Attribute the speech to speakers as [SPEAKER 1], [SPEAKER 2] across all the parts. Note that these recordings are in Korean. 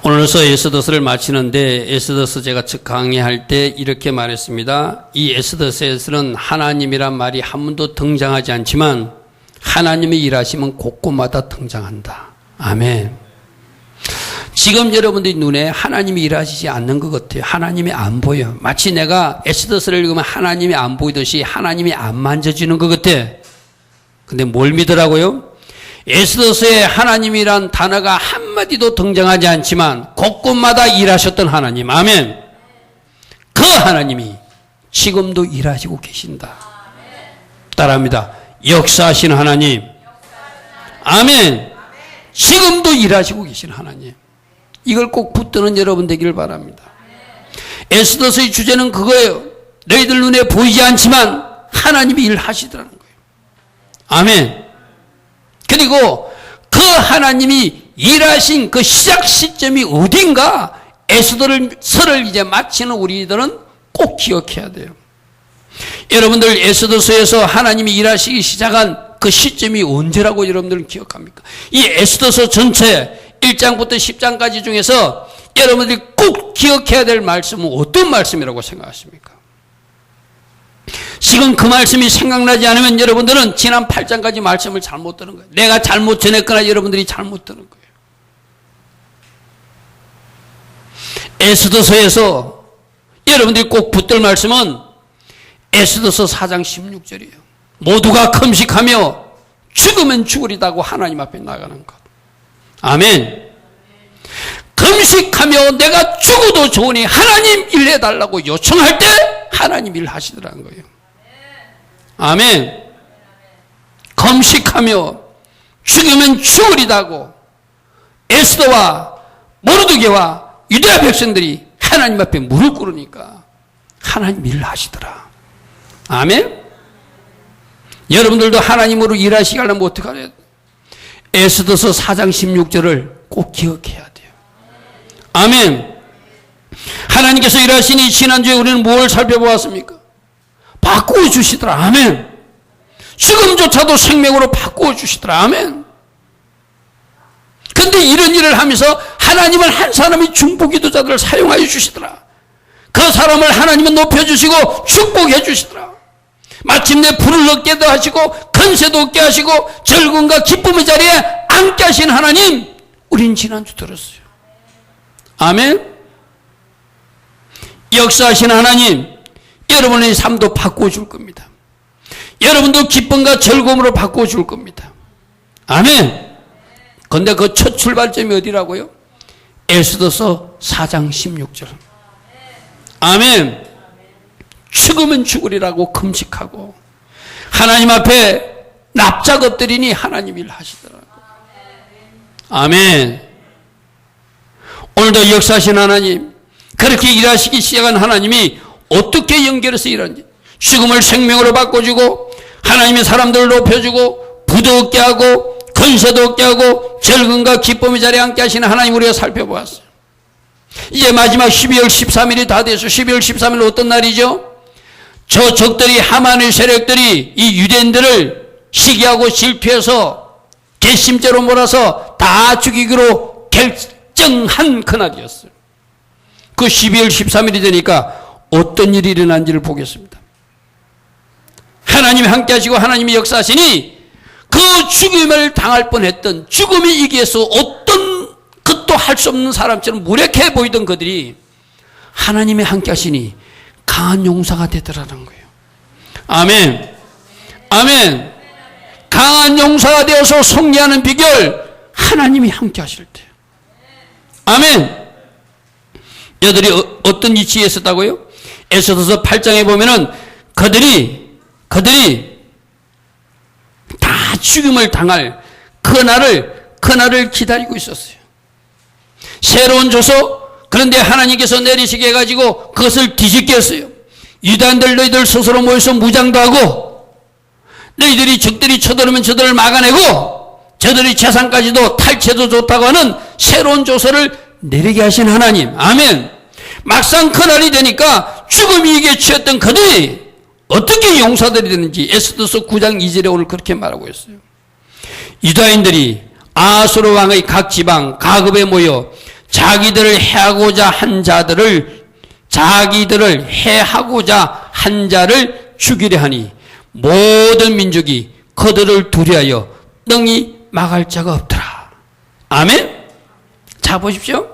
[SPEAKER 1] 오늘서 에스더서를 마치는데 에스더서 제가 강의할 때 이렇게 말했습니다. 이 에스더서에서는 하나님이란 말이 한 번도 등장하지 않지만 하나님의 일하심은 곳곳마다 등장한다. 아멘. 지금 여러분들의 눈에 하나님이 일하시지 않는 것 같아요. 하나님이 안 보여. 마치 내가 에스더서를 읽으면 하나님이 안 보이듯이 하나님이 안 만져지는 것 같아. 근데 뭘 믿으라고요? 에스더서에 하나님이란 단어가 한마디도 등장하지 않지만 곳곳마다 일하셨던 하나님. 아멘. 그 하나님이 지금도 일하시고 계신다. 따라합니다. 역사하신 하나님. 아멘. 지금도 일하시고 계신 하나님. 이걸 꼭 붙드는 여러분 되기를 바랍니다. 에스더서의 주제는 그거예요. 너희들 눈에 보이지 않지만 하나님이 일하시더라는 거예요. 아멘. 그리고 그 하나님이 일하신 그 시작 시점이 어딘가 에스더서를 이제 마치는 우리들은 꼭 기억해야 돼요. 여러분들 에스더서에서 하나님이 일하시기 시작한 그 시점이 언제라고 여러분들은 기억합니까? 이 에스더서 전체 1장부터 10장까지 중에서 여러분들이 꼭 기억해야 될 말씀은 어떤 말씀이라고 생각하십니까? 지금 그 말씀이 생각나지 않으면 여러분들은 지난 8장까지 말씀을 잘못 들은 거예요. 내가 잘못 전했거나 여러분들이 잘못 들은 거예요. 에스더서에서 여러분들이 꼭 붙들 말씀은 에스더서 4장 16절이에요. 모두가 금식하며 죽으면 죽으리다고 하나님 앞에 나가는 것. 아멘. 금식하며 내가 죽어도 좋으니 하나님 일해달라고 요청할 때 하나님 일하시더라는 거예요. 아멘. 금식하며 죽으면 죽으리다고 에스더와 모르드게와 유대아 백성들이 하나님 앞에 무릎 꿇으니까 하나님 일하시더라. 아멘. 여러분들도 하나님으로 일하시게 하려면 어떻게 해야 돼요? 에스더서 4장 16절을 꼭 기억해야 돼요. 아멘. 하나님께서 일하시니 지난주에 우리는 뭘 살펴보았습니까? 바꾸어 주시더라. 아멘. 지금조차도 생명으로 바꾸어 주시더라. 아멘. 근데 이런 일을 하면서 하나님은 한 사람이 중보기도자들을 사용하여 주시더라. 그 사람을 하나님은 높여주시고 축복해 주시더라. 마침내 불을 얻게도 하시고 건세도 얻게 하시고 절근과 기쁨의 자리에 앉게 하신 하나님, 우린 지난주 들었어요. 아멘. 역사하신 하나님, 여러분의 삶도 바꿔줄 겁니다. 여러분도 기쁨과 즐거움으로 바꿔줄 겁니다. 아멘. 그런데 그 첫 출발점이 어디라고요? 에스더서 4장 16절. 아멘. 죽으면 죽으리라고 금식하고 하나님 앞에 납작 엎드리니 하나님 일 하시더라고요. 아멘. 오늘도 역사하신 하나님, 그렇게 일하시기 시작한 하나님이 어떻게 연결해서 일하는지, 죽음을 생명으로 바꿔주고 하나님의 사람들을 높여주고 부도 얻게 하고 건세도 얻게 하고 절근과 기쁨의 자리에 앉게 하시는 하나님 우리가 살펴보았어요. 이제 마지막 12월 13일이 다 돼서 12월 13일 어떤 날이죠? 저 적들이, 하만의 세력들이 이 유대인들을 시기하고 질투해서 괘씸죄로 몰아서 다 죽이기로 결정한 그날이었어요. 그 12월 13일이 되니까 어떤 일이 일어난지를 보겠습니다. 하나님이 함께 하시고 하나님이 역사하시니 그 죽임을 당할 뻔했던, 죽음이 이기해서 어떤 것도 할 수 없는 사람처럼 무력해 보이던 그들이 하나님이 함께 하시니 강한 용사가 되더라는 거예요. 아멘. 아멘. 강한 용사가 되어서 승리하는 비결, 하나님이 함께 하실 때. 아멘. 여들이 어떤 위치에 있었다고요? 에스더서 8장에 보면은 그들이 다 죽임을 당할 그날을 기다리고 있었어요. 새로운 조서, 그런데 하나님께서 내리시게 해가지고 그것을 뒤집게 했어요. 유대인들 너희들 스스로 모여서 무장도 하고, 너희들이 적들이 쳐들어오면 저들을 막아내고 저들의 재산까지도 탈취해도 좋다고 하는 새로운 조서를 내리게 하신 하나님. 아멘. 막상 그날이 되니까 죽음이 이게 취했던 그들이 어떻게 용사들이 되는지 에스더서 9장 2절에 오늘 그렇게 말하고 있어요. 유다인들이 아수르 왕의 각 지방 가급에 모여 자기들을 해하고자 한 자들을 죽이려 하니 모든 민족이 그들을 두려하여 능히 막을 자가 없더라. 아멘. 자 보십시오.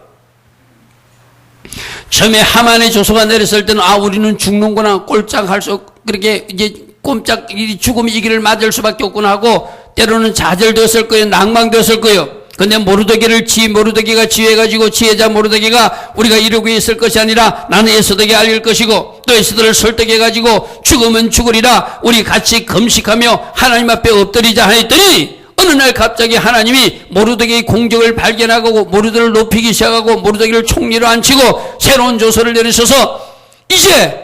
[SPEAKER 1] 처음에 하만의 조소가 내렸을 때는 우리는 죽는구나, 꼴짝할 수 그렇게 이제 꼼짝 죽음이 이 길을 맞을 수밖에 없구나 하고 때로는 좌절되었을 거예요. 낭망되었을 거예요. 근데 모르드게가 지혜가지고 지혜자 모르드게가 우리가 이러고 있을 것이 아니라 나는 에스더에게 알릴 것이고 또 에스더를 설득해가지고 죽으면 죽으리라 우리 같이 금식하며 하나님 앞에 엎드리자 하였더니 어느 날 갑자기 하나님이 모르드게의 공적을 발견하고 모르드를 높이기 시작하고 모르드게를 총리로 앉히고 새로운 조서를 내리셔서 이제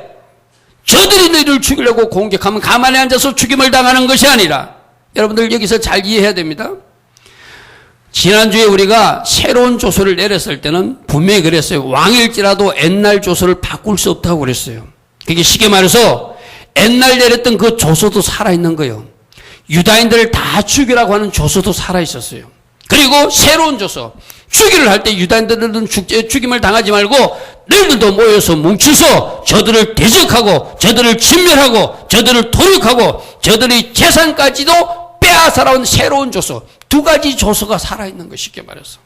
[SPEAKER 1] 저들이 너희를 죽이려고 공격하면 가만히 앉아서 죽임을 당하는 것이 아니라 여러분들 여기서 잘 이해해야 됩니다. 지난주에 우리가 새로운 조서를 내렸을 때는 분명히 그랬어요. 왕일지라도 옛날 조서를 바꿀 수 없다고 그랬어요. 그게 쉽게 말해서 옛날 내렸던 그 조서도 살아있는 거예요. 유다인들을 다 죽이라고 하는 조서도 살아있었어요. 그리고 새로운 조서, 죽이를 할 때 유다인들은 죽임을 당하지 말고 너희들도 모여서 뭉쳐서 저들을 대적하고 저들을 진멸하고 저들을 도륙하고 저들의 재산까지도 빼앗아라온 새로운 조서, 두 가지 조서가 살아있는 것 쉽게 말해서.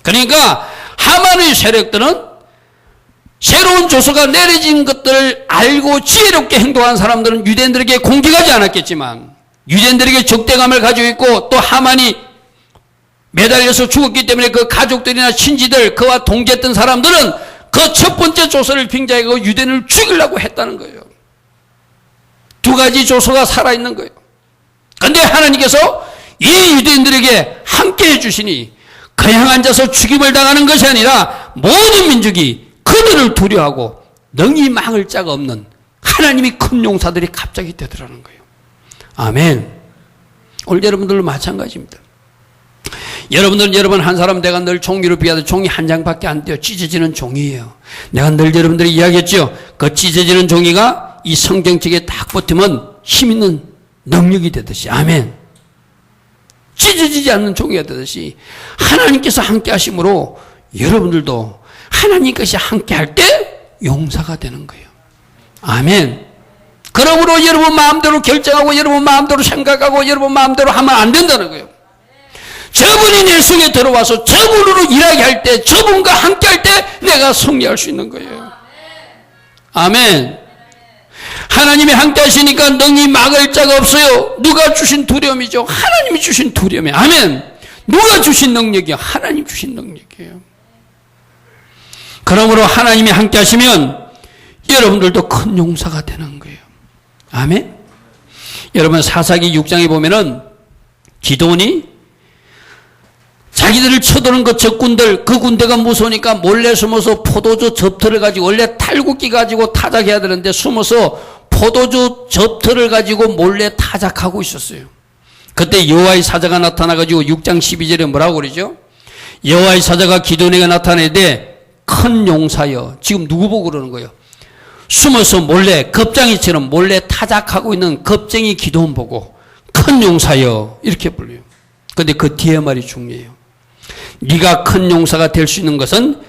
[SPEAKER 1] 그러니까 하만의 세력들은 새로운 조서가 내려진 것들을 알고 지혜롭게 행동한 사람들은 유대인들에게 공격하지 않았겠지만 유대인들에게 적대감을 가지고 있고 또 하만이 매달려서 죽었기 때문에 그 가족들이나 친지들 그와 동지했던 사람들은 그 첫 번째 조서를 빙자하고 유대인을 죽이려고 했다는 거예요. 두 가지 조서가 살아있는 거예요. 그런데 하나님께서 이 유대인들에게 함께 해주시니 그냥 앉아서 죽임을 당하는 것이 아니라 모든 민족이 그들을 두려워하고 능히 막을 자가 없는 하나님이 큰 용사들이 갑자기 되더라는 거예요. 아멘. 오늘 여러분들도 마찬가지입니다. 여러분들은 여러분 한 사람 내가 늘 종이로 비하듯 종이 한 장밖에 안 돼요. 찢어지는 종이에요. 내가 늘 여러분들이 이야기했죠. 그 찢어지는 종이가 이 성경책에 딱 붙으면 힘 있는 능력이 되듯이. 아멘. 찢어지지 않는 종이가 되듯이 하나님께서 함께 하심으로 여러분들도 하나님께서 함께 할 때 용사가 되는 거예요. 아멘. 그러므로 여러분 마음대로 결정하고 여러분 마음대로 생각하고 여러분 마음대로 하면 안 된다는 거예요. 저분이 내 속에 들어와서 저분으로 일하게 할 때 저분과 함께 할 때 내가 승리할 수 있는 거예요. 아멘. 하나님이 함께 하시니까 능히 막을 자가 없어요. 누가 주신 두려움이죠. 하나님이 주신 두려움이에요. 아멘. 누가 주신 능력이요. 하나님 주신 능력이에요. 그러므로 하나님이 함께 하시면 여러분들도 큰 용사가 되는 거예요. 아멘. 여러분 사사기 6장에 보면은 기드온이 자기들을 쳐도는 그 적군들, 그 군대가 무서우니까 몰래 숨어서 포도주 접틀을 가지고, 원래 탈국기 가지고 타작해야 되는데 숨어서 포도주 접틀을 가지고 몰래 타작하고 있었어요. 그때 여호와의 사자가 나타나가지고 6장 12절에 뭐라고 그러죠? 여호와의 사자가 기드온에게 나타내되 큰 용사여. 지금 누구 보고 그러는 거예요? 숨어서 몰래 겁쟁이처럼 몰래 타작하고 있는 겁쟁이 기드온 보고 큰 용사여 이렇게 불러요. 그런데 그 뒤에 말이 중요해요. 네가 큰 용사가 될 수 있는 것은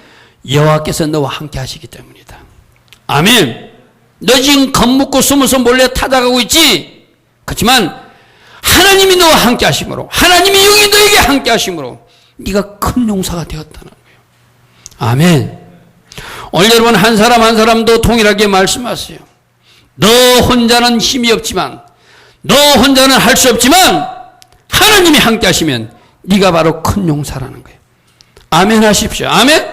[SPEAKER 1] 여호와께서 너와 함께 하시기 때문이다. 아멘. 너 지금 겁먹고 숨어서 몰래 타작하고 있지? 그렇지만 하나님이 너와 함께 하심으로 하나님이 영이 너에게 함께 하심으로 네가 큰 용사가 되었다는 거예요. 아멘. 오늘 여러분 한 사람 한 사람도 동일하게 말씀하세요. 너 혼자는 힘이 없지만 너 혼자는 할 수 없지만 하나님이 함께 하시면 네가 바로 큰 용사라는 거예요. 아멘 하십시오. 아멘.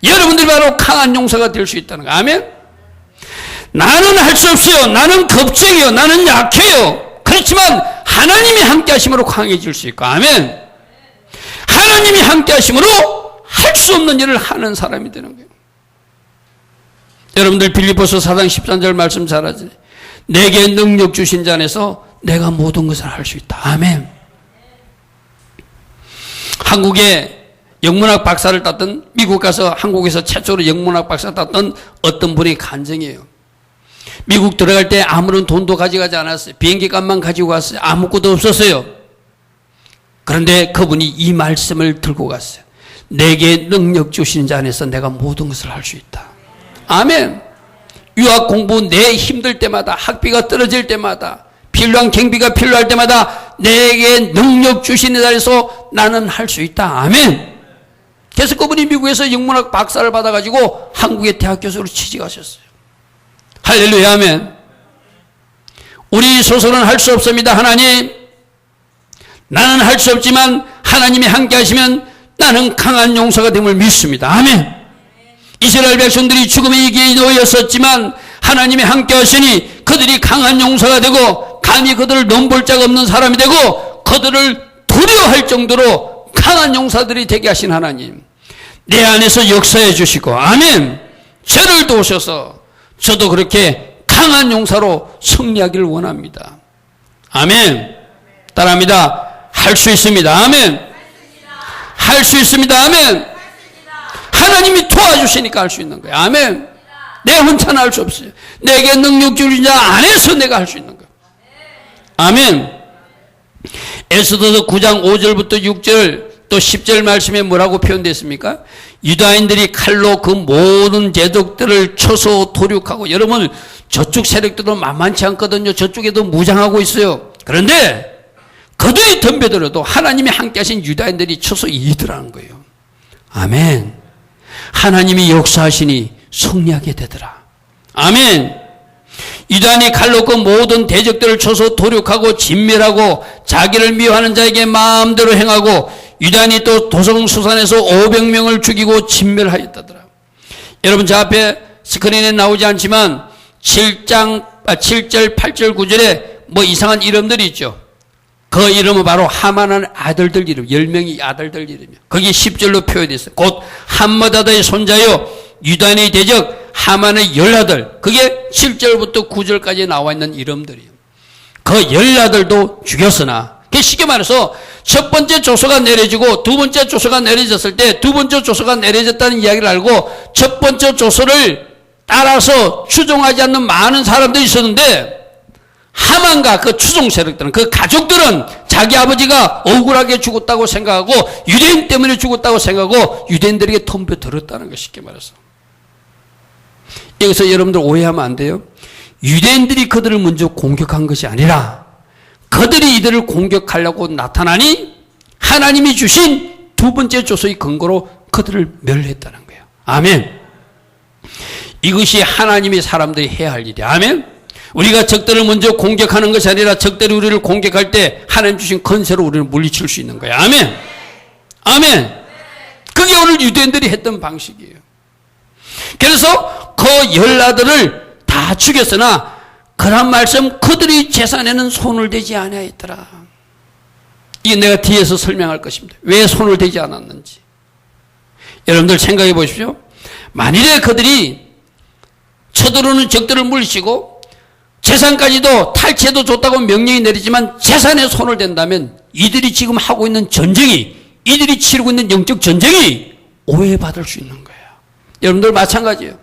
[SPEAKER 1] 여러분들이 바로 강한 용사가 될 수 있다는 거예요. 아멘. 나는 할 수 없어요. 나는 겁쟁이요. 나는 약해요. 그렇지만 하나님이 함께 하심으로 강해질 수 있고. 아멘. 하나님이 함께 하심으로 할 수 없는 일을 하는 사람이 되는 거예요. 여러분들 빌립보서 4장 13절 말씀 잘 하죠. 내게 능력 주신 자 안에서 내가 모든 것을 할 수 있다. 아멘. 한국에 영문학 박사를 땄던, 미국 가서 한국에서 최초로 영문학 박사 땄던 어떤 분의 간증이에요. 미국 들어갈 때 아무런 돈도 가져가지 않았어요. 비행기 값만 가지고 갔어요. 아무것도 없었어요. 그런데 그분이 이 말씀을 들고 갔어요. 내게 능력 주시는 자 안에서 내가 모든 것을 할 수 있다. 아멘. 유학 공부 내 힘들 때마다, 학비가 떨어질 때마다, 필요한 경비가 필요할 때마다 내게 능력 주시는 자 안에서 나는 할 수 있다. 아멘. 그래서 그분이 미국에서 영문학 박사를 받아가지고 한국의 대학 교수로 취직하셨어요. 할렐루야. 아멘. 우리 스스로는 할 수 없습니다. 하나님, 나는 할 수 없지만 하나님이 함께 하시면 나는 강한 용사가 됨을 믿습니다. 아멘. 이스라엘 백성들이 죽음의 위기에 놓였었지만 하나님이 함께 하시니 그들이 강한 용사가 되고 감히 그들을 넘볼 자가 없는 사람이 되고 그들을 두려워할 정도로 강한 용사들이 되게 하신 하나님, 내 안에서 역사해 주시고, 아멘. 저를 도우셔서 저도 그렇게 강한 용사로 승리하기를 원합니다. 아멘. 따라합니다. 할 수 있습니다. 아멘. 할 수 있습니다. 아멘. 하나님이 도와주시니까 할 수 있는 거예요. 아멘. 내 혼자는 할 수 없어요. 내게 능력 주신 자 안에서 내가 할 수 있는 거예요. 아멘. 에스더서 9장 5절부터 6절 또 10절 말씀에 뭐라고 표현되어 있습니까? 유다인들이 칼로 그 모든 제독들을 쳐서 도륙하고, 여러분 저쪽 세력들도 만만치 않거든요. 저쪽에도 무장하고 있어요. 그런데 그들이 덤벼들어도 하나님이 함께 하신 유다인들이 쳐서 이기더라는 거예요. 아멘. 하나님이 역사하시니 승리하게 되더라. 아멘. 유다인이 칼로 그 모든 대적들을 쳐서 도륙하고 진멸하고 자기를 미워하는 자에게 마음대로 행하고, 유다인이 또 도성수산에서 500명을 죽이고 진멸하였다더라. 여러분 저 앞에 스크린에 나오지 않지만 7절, 8절, 9절에 뭐 이상한 이름들이 있죠. 그 이름은 바로 하만의 아들들 이름, 10명의 아들들 이름이에요. 거기 10절로 표현되어 있어요. 곧 함므다다의 손자요 유다인의 대적 하만의 10아들, 그게 7절부터 9절까지 나와 있는 이름들이에요. 그 10아들도 죽였으나, 쉽게 말해서 첫 번째 조서가 내려지고 두 번째 조서가 내려졌을 때 두 번째 조서가 내려졌다는 이야기를 알고 첫 번째 조서를 따라서 추종하지 않는 많은 사람들이 있었는데, 하만과 그 추종 세력들은, 그 가족들은 자기 아버지가 억울하게 죽었다고 생각하고 유대인 때문에 죽었다고 생각하고 유대인들에게 덤벼들었다는 것, 쉽게 말해서. 여기서 여러분들 오해하면 안 돼요. 유대인들이 그들을 먼저 공격한 것이 아니라 그들이 이들을 공격하려고 나타나니 하나님이 주신 두 번째 조서의 근거로 그들을 멸했다는 거예요. 아멘. 이것이 하나님이 사람들이 해야 할 일이야. 아멘. 우리가 적들을 먼저 공격하는 것이 아니라 적들이 우리를 공격할 때 하나님 주신 권세로 우리를 물리칠 수 있는 거예요. 아멘. 아멘. 그게 오늘 유대인들이 했던 방식이에요. 그래서 그 10아들을 다 죽였으나 그런 말씀, 그들의 재산에는 손을 대지 아니하였더라. 이게 내가 뒤에서 설명할 것입니다. 왜 손을 대지 않았는지. 여러분들 생각해 보십시오. 만일에 그들이 쳐들어오는 적들을 물리치고 재산까지도 탈취해도 좋다고 명령이 내리지만 재산에 손을 댄다면 이들이 지금 하고 있는 전쟁이, 이들이 치르고 있는 영적 전쟁이 오해받을 수 있는 거예요. 여러분들 마찬가지예요.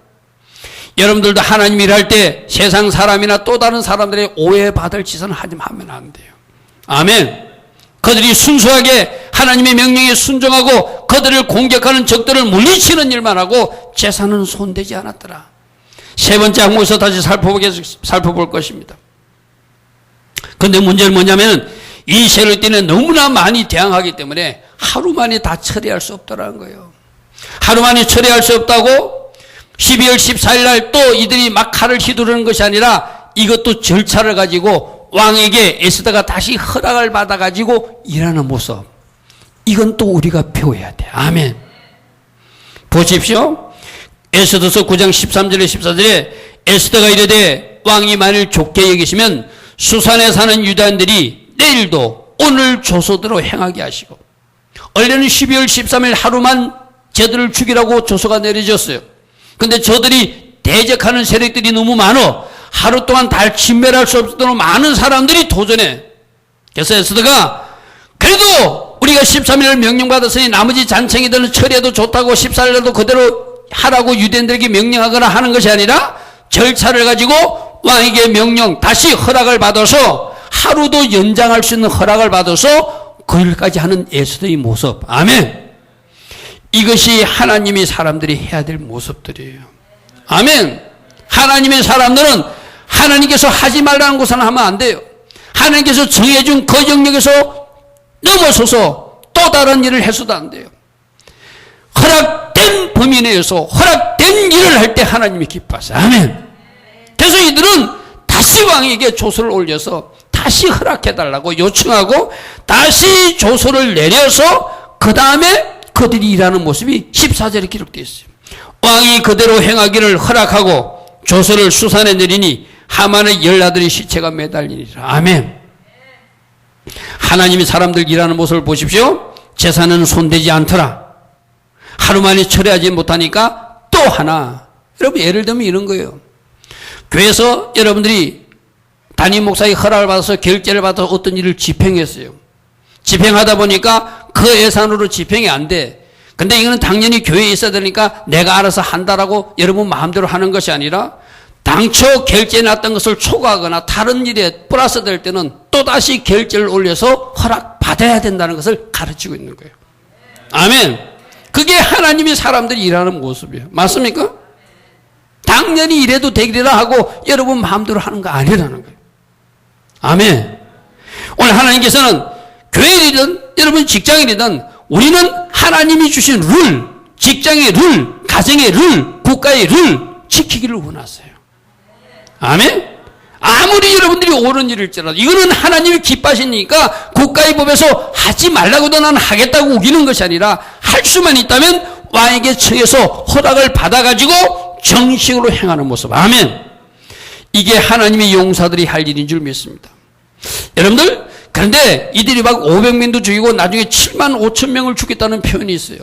[SPEAKER 1] 여러분들도 하나님 일할 때 세상 사람이나 또 다른 사람들의 오해받을 짓은 하면 안 돼요. 아멘. 그들이 순수하게 하나님의 명령에 순종하고 그들을 공격하는 적들을 물리치는 일만 하고 재산은 손대지 않았더라. 세 번째 항목에서 다시 살펴볼 것입니다. 그런데 문제는 뭐냐면 이 세력들은 너무나 많이 대항하기 때문에 하루 만에 다 처리할 수 없다는 거예요. 하루 만에 처리할 수 없다고 12월 14일 날 또 이들이 막 칼을 휘두르는 것이 아니라 이것도 절차를 가지고 왕에게 에스더가 다시 허락을 받아가지고 일하는 모습, 이건 또 우리가 배워야 돼. 아멘. 보십시오. 에스더서 9장 13절에 14절에 에스더가 이르되 왕이 만일 좋게 여기시면 수산에 사는 유다인들이 내일도 오늘 조서대로 행하게 하시고, 원래는 12월 13일 하루만 저들을 죽이라고 조서가 내려졌어요. 근데 저들이 대적하는 세력들이 너무 많아 하루 동안 다 진멸할 수 없도록 많은 사람들이 도전해. 그래서 에스더가 그래도 우리가 13일을 명령받았으니 나머지 잔챙이들은 처리해도 좋다고 14일에도 그대로 하라고 유대인들에게 명령하거나 하는 것이 아니라 절차를 가지고 왕에게 명령, 다시 허락을 받아서 하루도 연장할 수 있는 허락을 받아서 그 일까지 하는 에스더의 모습. 아멘. 이것이 하나님이 사람들이 해야 될 모습들이에요. 아멘. 하나님의 사람들은 하나님께서 하지 말라는 것은 하면 안 돼요. 하나님께서 정해준 그 영역에서 넘어서서 또 다른 일을 해서도 안 돼요. 허락된 범위 내에서 허락된 일을 할 때 하나님이 기뻐하세요. 아멘. 그래서 이들은 다시 왕에게 조서를 올려서 다시 허락해달라고 요청하고 다시 조서를 내려서 그 다음에 그들이 일하는 모습이 14절에 기록되어 있어요. 왕이 그대로 행하기를 허락하고 조서를 수산에 내리니 하만의 10아들의 시체가 매달리니라. 아멘. 하나님이 사람들 일하는 모습을 보십시오. 재산은 손대지 않더라. 하루 만에 처리하지 못하니까 또 하나. 여러분 예를 들면 이런 거예요. 교회에서 여러분들이 담임 목사의 허락을 받아서 결제를 받아서 어떤 일을 집행했어요. 집행하다 보니까 그 예산으로 집행이 안 돼. 근데 이거는 당연히 교회에 있어야 되니까 내가 알아서 한다라고 여러분 마음대로 하는 것이 아니라 당초 결제해놨던 것을 초과하거나 다른 일에 플러스 될 때는 또다시 결제를 올려서 허락받아야 된다는 것을 가르치고 있는 거예요. 아멘. 그게 하나님이 사람들이 일하는 모습이에요. 맞습니까? 당연히 이래도 되리라 하고 여러분 마음대로 하는 거 아니라는 거예요. 아멘. 오늘 하나님께서는 교회이든 여러분 직장인이든 우리는 하나님이 주신 룰, 직장의 룰, 가정의 룰, 국가의 룰 지키기를 원하세요. 아멘. 아무리 여러분들이 옳은 일일지라도 이거는 하나님이 기뻐하시니까 국가의 법에서 하지 말라고도 나는 하겠다고 우기는 것이 아니라 할 수만 있다면 왕에게 청해서 허락을 받아가지고 정식으로 행하는 모습. 아멘. 이게 하나님의 용사들이 할 일인 줄 믿습니다. 여러분들 그런데 이들이 막 500명도 죽이고 나중에 7만 5천 명을 죽였다는 표현이 있어요.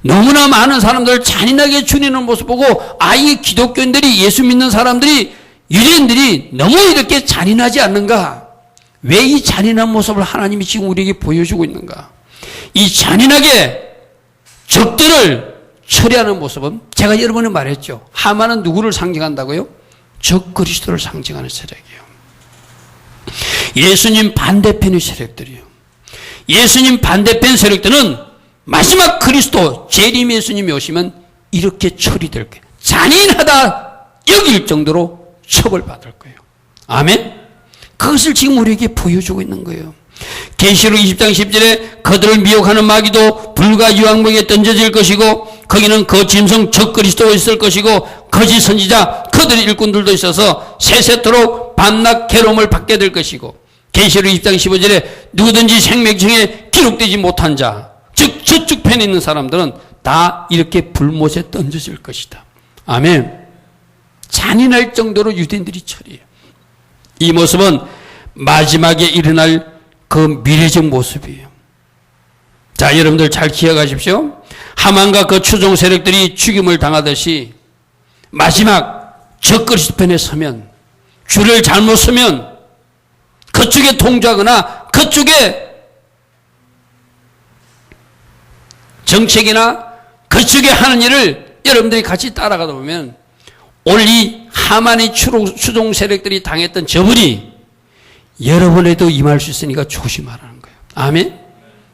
[SPEAKER 1] 너무나 많은 사람들을 잔인하게 죽이는 모습 보고 이 기독교인들이 예수 믿는 사람들이 유대인들이 너무 이렇게 잔인하지 않는가? 왜 이 잔인한 모습을 하나님이 지금 우리에게 보여주고 있는가? 이 잔인하게 적들을 처리하는 모습은 제가 여러분에 말했죠. 하만은 누구를 상징한다고요? 적 그리스도를 상징하는 세력이에요. 예수님 반대편의 세력들이에요. 예수님 반대편 세력들은 마지막 그리스도 재림 예수님이 오시면 이렇게 처리될 거예요. 잔인하다 여길 정도로 처벌받을 거예요. 아멘. 그것을 지금 우리에게 보여주고 있는 거예요. 계시록 20장 10절에 그들을 미혹하는 마귀도 불과 유황목에 던져질 것이고 거기는 그 짐승 적 그리스도가 있을 것이고 거짓 선지자 그들의 일꾼들도 있어서 세세토록 밤낮 괴로움을 받게 될 것이고 계시록 20장 15절에 누구든지 생명청에 기록되지 못한 자 즉 저쪽 편에 있는 사람들은 다 이렇게 불못에 던져질 것이다. 아멘. 잔인할 정도로 유대인들이 처리해요. 이 모습은 마지막에 일어날 그 미래적 모습이에요. 자, 여러분들 잘 기억하십시오. 하만과 그 추종 세력들이 죽임을 당하듯이 마지막 적그리스도 편에 서면 줄을 잘못 서면 그쪽에 통주하거나 그쪽에 정책이나 그쪽에 하는 일을 여러분들이 같이 따라가다 보면 오늘 이 하만의 추종 세력들이 당했던 저분이 여러분에도 임할 수 있으니까 조심하라는 거예요. 아멘.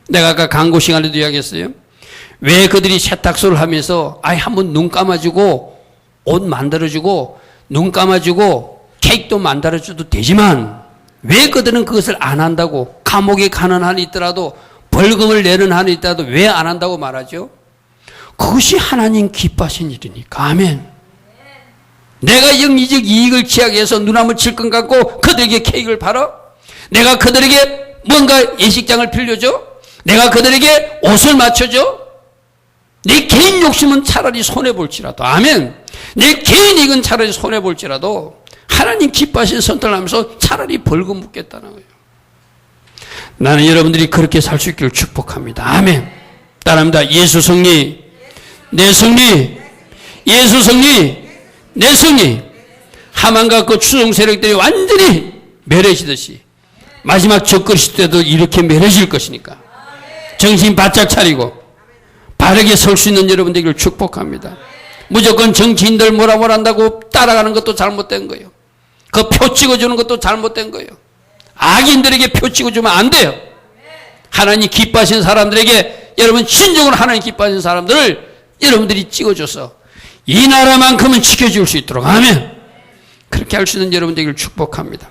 [SPEAKER 1] 내가 아까 광고 시간에도 이야기했어요. 왜 그들이 세탁소를 하면서 한번 눈 감아주고 옷 만들어주고 눈 감아주고 케이크도 만들어줘도 되지만 왜 그들은 그것을 안 한다고 감옥에 가는 한이 있더라도 벌금을 내는 한이 있더라도 왜 안 한다고 말하죠? 그것이 하나님 기뻐하신 일이니까. 아멘. 내가 영리적 이익을 취하기 위해서 눈함을 질끈 갖고 그들에게 케이크를 팔아? 내가 그들에게 뭔가 예식장을 빌려줘? 내가 그들에게 옷을 맞춰줘? 내 개인 욕심은 차라리 손해볼지라도. 아멘. 내 개인 이익은 차라리 손해볼지라도 하나님 기뻐하신 선택을 하면서 차라리 벌금 묻겠다는 거예요. 나는 여러분들이 그렇게 살 수 있기를 축복합니다. 아멘. 따라합니다. 예수 승리, 내 승리, 예수 승리, 내 승리. 하만과 그 추종 세력들이 완전히 멸해지듯이 마지막 적그리스도 때도 이렇게 멸해질 것이니까 정신 바짝 차리고 바르게 설 수 있는 여러분들을 축복합니다. 무조건 정치인들 뭐라 한다고 따라가는 것도 잘못된 거예요. 그 표 찍어주는 것도 잘못된 거예요. 악인들에게 표 찍어주면 안 돼요. 하나님 기뻐하시는 사람들에게 여러분 진정으로 하나님 기뻐하는 사람들을 여러분들이 찍어줘서 이 나라만큼은 지켜줄 수 있도록 아멘. 그렇게 할 수 있는 여러분 되기를 축복합니다.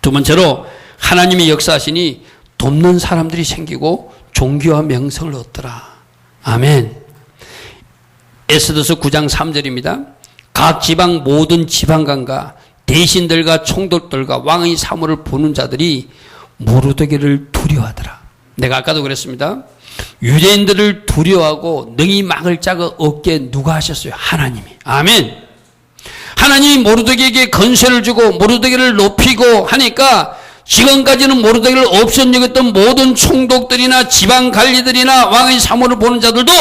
[SPEAKER 1] 두 번째로 하나님이 역사하시니 돕는 사람들이 생기고 종교와 명성을 얻더라. 아멘. 에스더서 9장 3절입니다. 각 지방 모든 지방관과 대신들과 총독들과 왕의 사물을 보는 자들이 모르드게를 두려워하더라. 내가 아까도 그랬습니다. 유대인들을 두려워하고 능히 막을 자가 없게 누가 하셨어요? 하나님이. 아멘. 하나님이 모르드게에게 건세를 주고 모르드게를 높이고 하니까 지금까지는 모르드게를 없선 여겼던 모든 총독들이나 지방 관리들이나 왕의 사물을 보는 자들도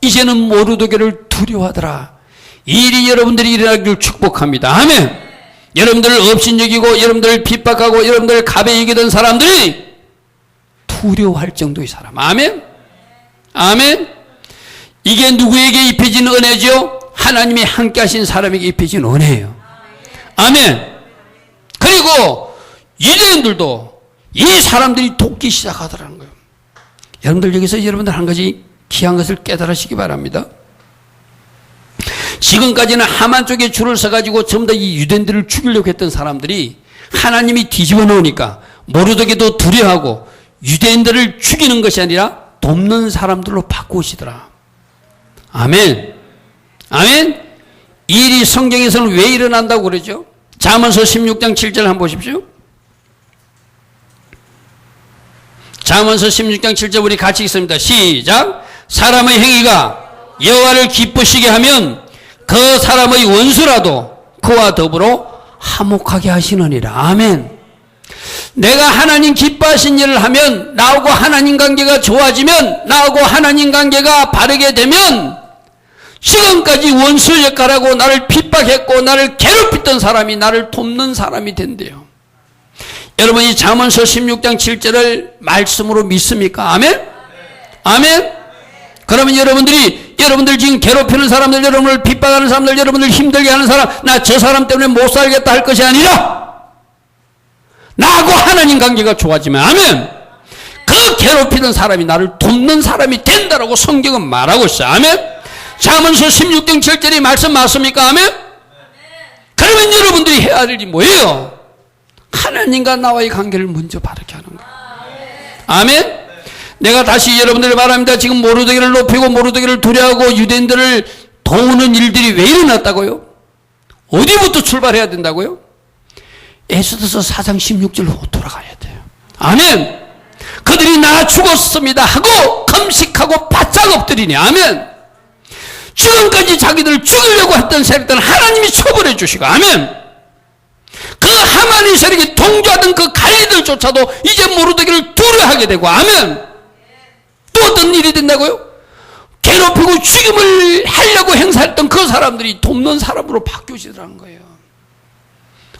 [SPEAKER 1] 이제는 모르드게를 두려워하더라. 이 일이 여러분들이 일어나기를 축복합니다. 아멘. 여러분들을 업신여기고 여러분들을 핍박하고 여러분들을 가벼이 여기던 사람들이 두려워할 정도의 사람. 아멘. 아멘. 이게 누구에게 입혀진 은혜죠? 하나님이 함께 하신 사람에게 입혀진 은혜예요. 아멘. 그리고 유대인들도 이 사람들이 돕기 시작하더라는 거예요. 여러분들 여기서 여러분들 한 가지 귀한 것을 깨달으시기 바랍니다. 지금까지는 하만 쪽에 줄을 서가지고 전부 다 이 유대인들을 죽이려고 했던 사람들이 하나님이 뒤집어 놓으니까 모르드게도 두려워하고 유대인들을 죽이는 것이 아니라 돕는 사람들로 바꾸시더라. 아멘. 아멘. 이 일이 성경에서는 왜 일어난다고 그러죠? 잠언서 16장 7절 한번 보십시오. 잠언서 16장 7절 우리 같이 읽습니다. 시작. 사람의 행위가 여호와를 기쁘시게 하면 그 사람의 원수라도 그와 더불어 화목하게 하시느니라. 아멘. 내가 하나님 기뻐하신 일을 하면 나하고 하나님 관계가 좋아지면 나하고 하나님 관계가 바르게 되면 지금까지 원수 역할하고 나를 핍박했고 나를 괴롭혔던 사람이 나를 돕는 사람이 된대요. 여러분이 잠언서 16장 7절을 말씀으로 믿습니까? 아멘? 아멘? 그러면 여러분들 지금 괴롭히는 사람들, 여러분을 핍박하는 사람들, 여러분들 힘들게 하는 사람, 나 저 사람 때문에 못 살겠다 할 것이 아니라 나하고 하나님 관계가 좋아지면 아멘. 그 괴롭히는 사람이 나를 돕는 사람이 된다라고 성경은 말하고 있어요. 아멘. 잠언서 16장 7절이 말씀 맞습니까? 아멘. 그러면 여러분들이 해야 할 일이 뭐예요? 하나님과 나와의 관계를 먼저 바르게 하는 거예요. 아멘. 내가 다시 여러분들을 말합니다. 지금 모르드게를 높이고 모르드게를 두려워하고 유대인들을 도우는 일들이 왜 일어났다고요? 어디부터 출발해야 된다고요? 에스더서 4장 16절로 돌아가야 돼요. 아멘. 그들이 나 죽었습니다 하고 금식하고 바짝 엎드리니 아멘. 지금까지 자기들을 죽이려고 했던 세력들은 하나님이 처벌해 주시고 아멘. 그 하만의 세력이 통주하던 그 관리들조차도 이제 모르드게를 두려워하게 되고 아멘. 또 어떤 일이 된다고요? 괴롭히고 죽임을 하려고 행사했던 그 사람들이 돕는 사람으로 바뀌어지더라는 거예요.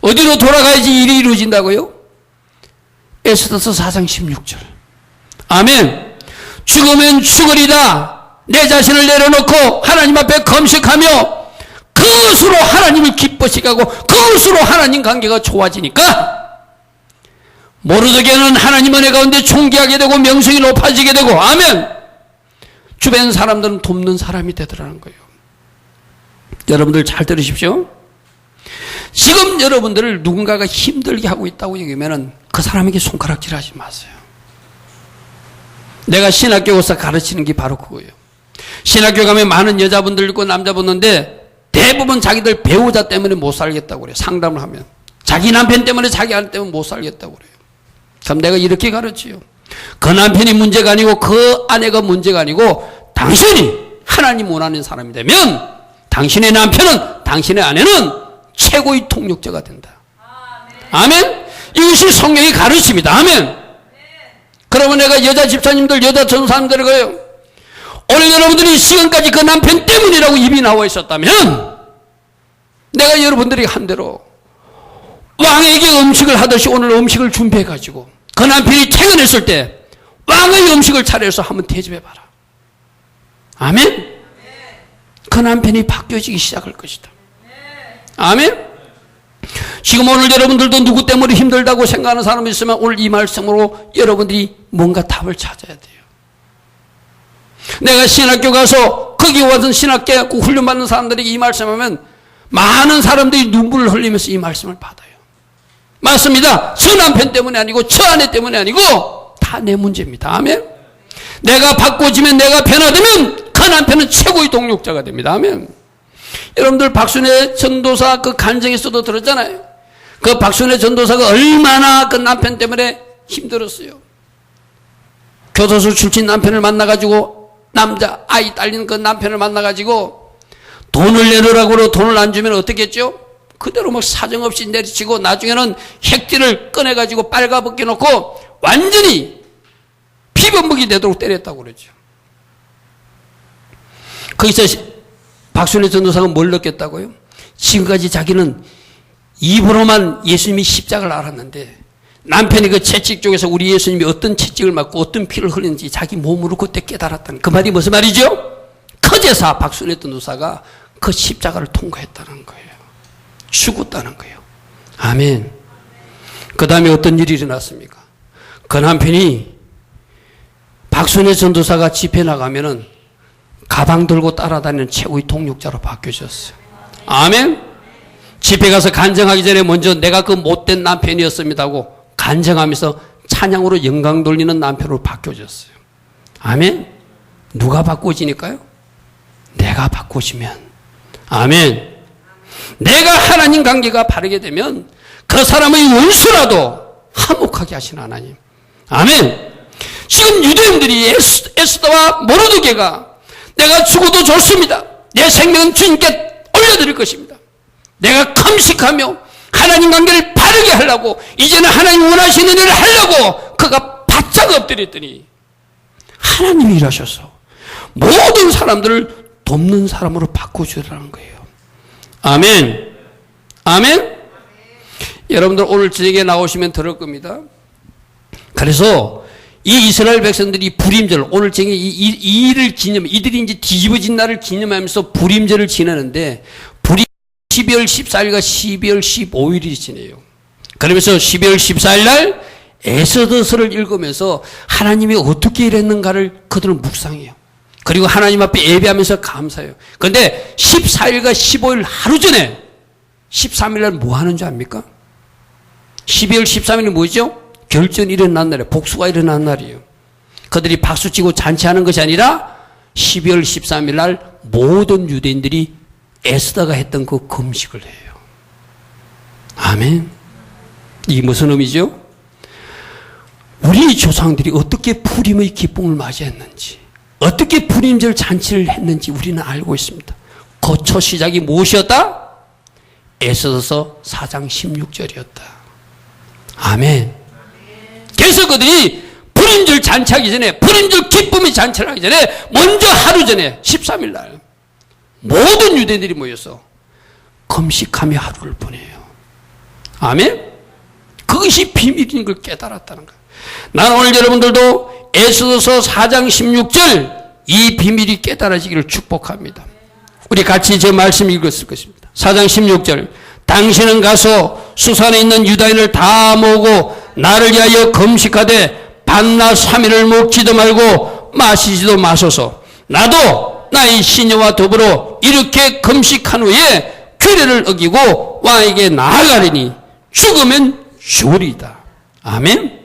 [SPEAKER 1] 어디로 돌아가야지 일이 이루어진다고요? 에스더서 4장 16절. 아멘. 죽으면 죽으리다. 내 자신을 내려놓고 하나님 앞에 금식하며 그것으로 하나님을 기뻐시게 하고 그것으로 하나님 관계가 좋아지니까 모르드게는 하나님 은혜 가운데 존귀하게 되고 명성이 높아지게 되고 아멘. 주변 사람들은 돕는 사람이 되더라는 거예요. 여러분들 잘 들으십시오. 지금 여러분들을 누군가가 힘들게 하고 있다고 얘기하면 그 사람에게 손가락질 하지 마세요. 내가 신학교 가서 가르치는 게 바로 그거예요. 신학교 가면 많은 여자분들 있고 남자분인데 대부분 자기들 배우자 때문에 못 살겠다고 그래요. 상담을 하면 자기 남편 때문에 자기 아내 때문에 못 살겠다고 그래요. 그럼 내가 이렇게 가르치요. 그 남편이 문제가 아니고 그 아내가 문제가 아니고 당신이 하나님 원하는 사람이 되면 당신의 남편은 당신의 아내는 최고의 통역자가 된다. 아멘. 이것이 성경의 가르침이다. 아멘. 그러면 내가 여자 집사님들, 여자 전사님들 거예요. 오늘 여러분들이 지금까지 그 남편 때문이라고 입이 나와 있었다면 내가 여러분들이 한 대로 왕에게 음식을 하듯이 오늘 음식을 준비해가지고 그 남편이 퇴근했을 때 왕의 음식을 차려서 한번 대접해봐라. 아멘. 그 남편이 바뀌어지기 시작할 것이다. 아멘. 지금 오늘 여러분들도 누구 때문에 힘들다고 생각하는 사람이 있으면 오늘 이 말씀으로 여러분들이 뭔가 답을 찾아야 돼요. 내가 신학교 가서 거기 와서 신학교 훈련받는 사람들에게 이 말씀하면 많은 사람들이 눈물을 흘리면서 이 말씀을 받아요. 맞습니다. 저 남편 때문에 아니고 저 아내 때문에 아니고 다 내 문제입니다. 아멘. 내가 바꿔지면, 내가 변화되면 그 남편은 최고의 동력자가 됩니다. 아멘. 여러분들 박순애 전도사 그 간증에서도 들었잖아요. 그 박순애 전도사가 얼마나 그 남편 때문에 힘들었어요. 교도소 출신 남편을 만나가지고, 남자 아이 딸린 그 남편을 만나가지고 돈을 내놓으라고 돈을 안 주면 어떻게 했죠? 그대로 막 사정없이 내리치고 나중에는 핵띠를 꺼내가지고 빨가벗겨 놓고 완전히 피범벅이 되도록 때렸다고 그러죠. 거기서 박순애 전도사가 뭘 느꼈다고요? 지금까지 자기는 입으로만 예수님이 십자가를 알았는데 남편이 그 채찍 쪽에서 우리 예수님이 어떤 채찍을 맞고 어떤 피를 흘리는지 자기 몸으로 그때 깨달았다는 그 말이 무슨 말이죠? 커제사 박순애 전도사가 그 십자가를 통과했다는 거예요. 죽었다는 거예요. 아멘. 그 다음에 어떤 일이 일어났습니까? 그 남편이 박순애 전도사가 집회 나가면은 가방 들고 따라다니는 최고의 동력자로 바뀌어졌어요. 아멘. 집회 가서 간증하기 전에 먼저 내가 그 못된 남편이었습니다 하고 간증하면서 찬양으로 영광 돌리는 남편으로 바뀌어졌어요. 아멘. 누가 바꿔지니까요? 내가 바꿔지면. 아멘. 내가 하나님 관계가 바르게 되면 그 사람의 원수라도 화목하게 하시는 하나님. 아멘. 지금 유대인들이 에스더와 모르드게가 내가 죽어도 좋습니다. 내 생명은 주님께 올려드릴 것입니다. 내가 금식하며 하나님 관계를 바르게 하려고 이제는 하나님 원하시는 일을 하려고 그가 바짝 엎드렸더니 하나님이 일하셔서 모든 사람들을 돕는 사람으로 바꿔주라는 거예요. 아멘. 아멘. 여러분들 오늘 저녁에 나오시면 들을 겁니다. 그래서 이 이스라엘 백성들이 불임절, 오늘 저녁에 이 일을 이들이 이제 뒤집어진 날을 기념하면서 불임절을 지내는데 12월 14일과 12월 15일이 지내요. 그러면서 12월 14일 날 에스더서를 읽으면서 하나님이 어떻게 일했는가를 그들은 묵상해요. 그리고 하나님 앞에 예배하면서 감사해요. 그런데 14일과 15일 하루 전에 13일 날 뭐 하는 줄 압니까? 12월 13일이 뭐죠? 결전이 일어난 날이에요. 복수가 일어난 날이에요. 그들이 박수치고 잔치하는 것이 아니라 12월 13일 날 모든 유대인들이 에스더가 했던 그 금식을 해요. 아멘. 이게 무슨 의미죠? 우리 조상들이 어떻게 푸림의 기쁨을 맞이했는지, 어떻게 불임절 잔치를 했는지 우리는 알고 있습니다. 그 첫 시작이 무엇이었다? 에스더서 4장 16절이었다. 아멘. 그래서 그들이 불임절 잔치하기 전에, 불임절 기쁨의 잔치를 하기 전에 먼저 하루 전에 13일 날 모든 유대인들이 모여서 금식하며 하루를 보내요. 아멘. 그것이 비밀인 걸 깨달았다는 거예요. 난 오늘 여러분들도 에스더서 4장 16절 이 비밀이 깨달아지기를 축복합니다. 우리 같이 저 말씀 읽었을 것입니다. 4장 16절 당신은 가서 수산에 있는 유다인을 다 모으고 나를 위하여 금식하되 밤낮 3일을 먹지도 말고 마시지도 마소서. 나도 나의 시녀와 더불어 이렇게 금식한 후에 규례를 어기고 왕에게 나아가리니 죽으면 죽으리이다. 아멘.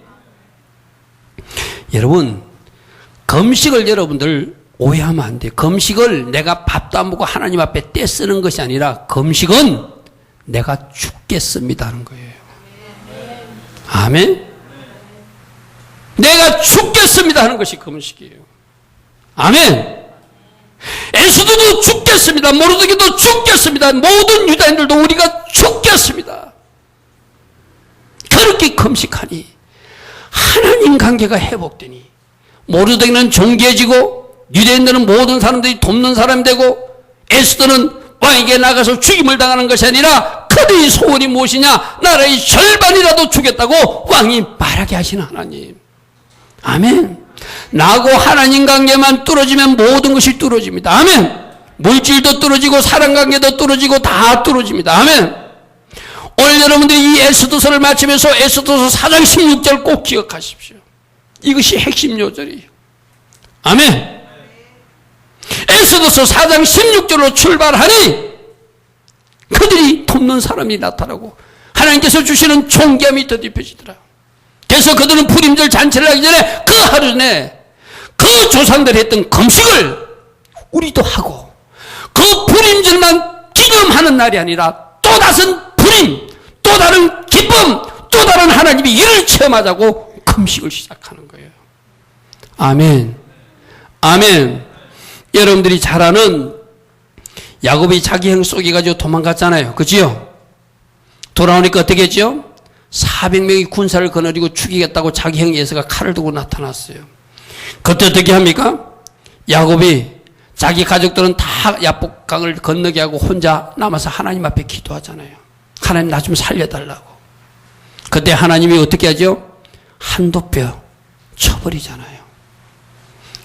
[SPEAKER 1] 여러분, 금식을 여러분들 오해하면 안 돼요. 금식을 내가 밥도 안 먹고 하나님 앞에 떼쓰는 것이 아니라 금식은 내가 죽겠습니다 하는 거예요. 아멘. 내가 죽겠습니다 하는 것이 금식이에요. 아멘. 에스더도 죽겠습니다. 모르드게도 죽겠습니다. 모든 유다인들도 우리가 죽겠습니다. 그렇게 금식하니 하나님 관계가 회복되니 모르드게는 존귀해지고 유대인들은 모든 사람들이 돕는 사람이 되고 에스더는 왕에게 나가서 죽임을 당하는 것이 아니라 그들의 소원이 무엇이냐? 나라의 절반이라도 주겠다고 왕이 말하게 하시는 하나님. 아멘. 나하고 하나님 관계만 뚫어지면 모든 것이 뚫어집니다. 아멘. 물질도 뚫어지고 사람 관계도 뚫어지고 다 뚫어집니다. 아멘. 오늘 여러분들이 이 에스더서를 마치면서 에스더서 4장 16절 꼭 기억하십시오. 이것이 핵심 요절이에요. 아멘. 에스더서 4장 16절로 출발하니 그들이 돕는 사람이 나타나고 하나님께서 주시는 존귀함이 더딥혀지더라. 그래서 그들은 불임절 잔치를 하기 전에 그 하루 전에 그 조상들이 했던 금식을 우리도 하고 그 불임절만 기념하는 날이 아니라 또 다른 불임, 또 다른 기쁨, 또 다른 하나님의 일을 체험하자고 금식을 시작하는 거예요. 아멘. 아멘. 여러분들이 잘 아는 야곱이 자기 형 속여가지고 도망갔잖아요. 그지요? 돌아오니까 어떻게 했죠? 400명이 군사를 거느리고 죽이겠다고 자기 형 에서가 칼을 두고 나타났어요. 그때 어떻게 합니까? 야곱이 자기 가족들은 다 야복강을 건너게 하고 혼자 남아서 하나님 앞에 기도하잖아요. 하나님 나 좀 살려달라고. 그때 하나님이 어떻게 하죠? 한도뼈 쳐버리잖아요.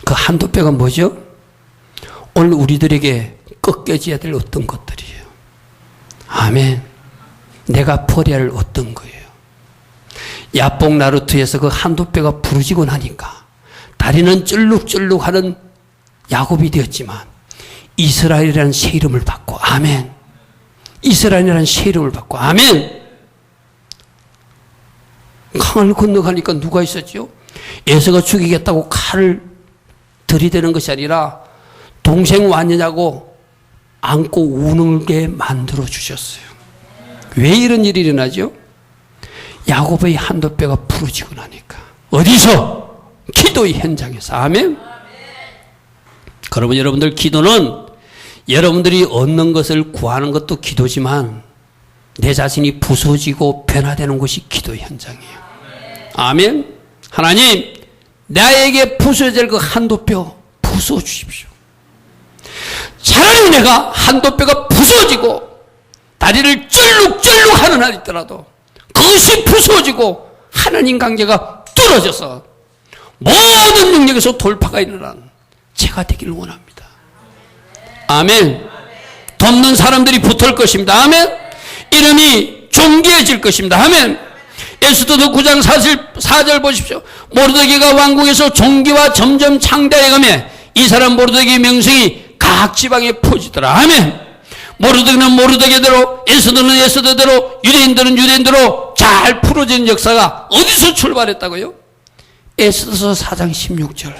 [SPEAKER 1] 그 한도뼈가 뭐죠? 오늘 우리들에게 꺾여져야 될 어떤 것들이에요. 아멘. 내가 버려야 할 어떤 거예요. 야복 나루트에서 그 한도뼈가 부러지고 나니까 다리는 쩔룩쩔룩하는 야곱이 되었지만 이스라엘이라는 새 이름을 받고 아멘. 이스라엘이라는 새 이름을 받고 아멘. 강을 건너가니까 누가 있었죠? 에서가 죽이겠다고 칼을 들이대는 것이 아니라 동생 왔느냐고 안고 우는게 만들어 주셨어요. 왜 이런 일이 일어나죠? 야곱의 한도뼈가 부러지고 나니까. 어디서? 기도의 현장에서. 아멘. 그러면 여러분들 기도는 여러분들이 얻는 것을 구하는 것도 기도지만 내 자신이 부서지고 변화되는 것이 기도의 현장이에요. 아멘. 하나님 나에게 부서질 그 한도뼈 부숴주십시오. 차라리 내가 한도뼈가 부서지고 다리를 쩔룩쩔룩 하는 날 있더라도 그것이 부서지고 하나님 관계가 뚫어져서 모든 영역에서 돌파가 일어나는 제가 되기를 원합니다. 아멘. 돕는 사람들이 붙을 것입니다. 아멘. 이름이 존귀해질 것입니다. 아멘. 에스더서 9장 4절 보십시오. 모르드게가 왕궁에서 종기와 점점 창대해가며 이 사람 모르드게의 명성이 각 지방에 퍼지더라. 아멘. 모르드게는 모르드게대로, 에스더는 에스더대로, 유대인들은 유대인대로 잘 풀어진 역사가 어디서 출발했다고요? 에스더서 4장 16절.